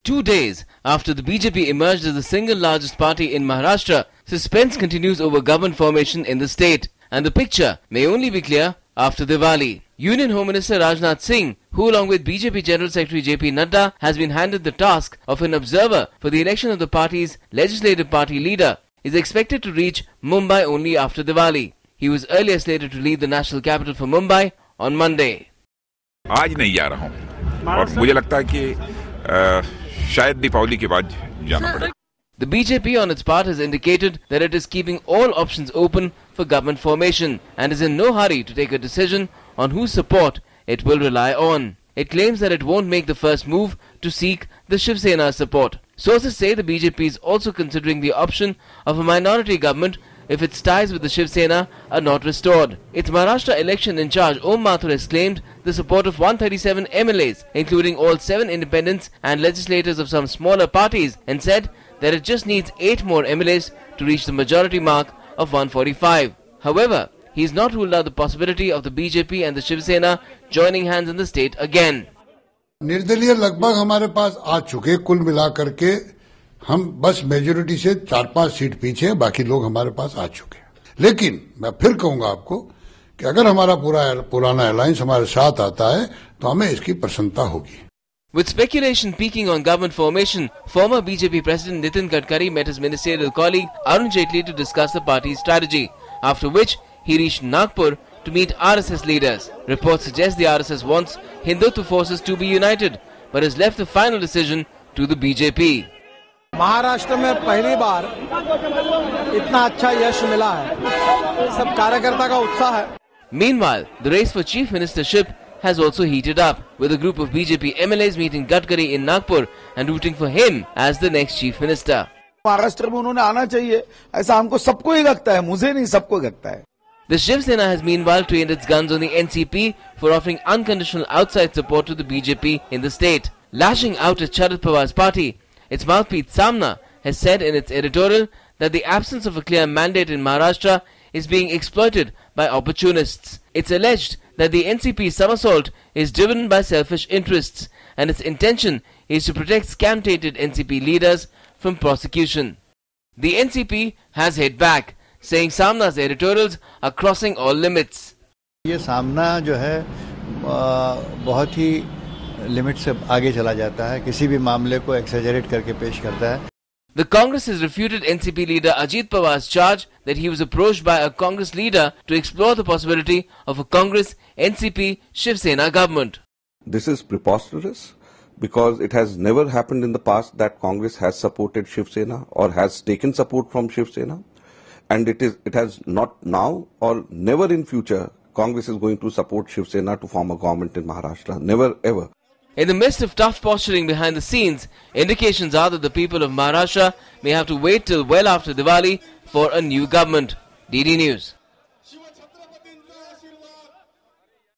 2 days after the BJP emerged as the single largest party in Maharashtra, suspense continues over government formation in the state, and the picture may only be clear after Diwali. Union Home Minister Rajnath Singh, who along with BJP General Secretary JP Nadda has been handed the task of an observer for the election of the party's legislative party leader, is expected to reach Mumbai only after Diwali. He was earlier slated to leave the national capital for Mumbai on Monday. आज नहीं जा रहा हूं और मुझे लगता है कि शायद दीपावली के बाद जाना पड़ेगा. The BJP on its part has indicated that it is keeping all options open for government formation and is in no hurry to take a decision on whose support it will rely on. It claims that it won't make the first move to seek the Shiv Sena's support. Sources say the BJP is also considering the option of a minority government if its ties with the Shiv Sena are not restored. Its Maharashtra election in charge Om Mathur has claimed the support of 137 MLAs, including all 7 independents and legislators of some smaller parties, and said that it just needs 8 more MLAs to reach the majority mark of 145. However, he has not ruled out the possibility of the BJP and the Shiv Sena joining hands in the state again. निर्दलीय लगभग हमारे पास आ चुके, कुल मिलाकर के हम बस majority से 4-5 सीट पीछे हैं, बाकी लोग हमारे पास आ चुके हैं. लेकिन मैं फिर कहूंगा आपको कि अगर हमारा पुराना अलायंस हमारे साथ आता है तो हमें इसकी प्रसन्नता होगी. With speculation peaking on government formation, former BJP President Nitin Gadkari met his ministerial colleague Arun Jaitley to discuss the party's strategy, after which he reached Nagpur to meet RSS leaders. Reports suggest the RSS wants Hindutva forces to be united, but has left the final decision to the BJP. Maharashtra में पहली बार इतना अच्छा यश मिला है, सब कार्यकर्ता का उत्साह है. Meanwhile, the race for chief ministership has also heated up, with a group of BJP MLAs meeting Gadkari in Nagpur and rooting for him as the next chief minister. Maharashtra में उन्होंने आना चाहिए, ऐसा हमको सबको ही लगता है, मुझे नहीं सबको लगता है. The Shiv Sena has meanwhile trained its guns on the NCP for offering unconditional outside support to the BJP in the state. Lashing out at Sharad Pawar's party, its mouthpiece Samna has said in its editorial that the absence of a clear mandate in Maharashtra is being exploited by opportunists. It's alleged that the NCP's somersault is driven by selfish interests, and its intention is to protect scam-tainted NCP leaders from prosecution. The NCP has hit back, saying Samna's editorials are crossing all limits. ये सामना जो है बहुत ही limit से आगे चला जाता है, किसी भी मामले को एक्सेजरेट करके पेश करता है. The Congress has refuted NCP leader Ajit Pawar's charge that he was approached by a Congress leader to explore the possibility of a Congress-NCP-Shiv Sena government. This is preposterous because it has never happened in the past that Congress has supported Shiv Sena or has taken support from Shiv Sena, and it has not now or never in future Congress is going to support Shiv Sena to form a government in Maharashtra. Never ever. In the midst of tough posturing behind the scenes, indications are that the people of Maharashtra may have to wait till well after Diwali for a new government. DD News.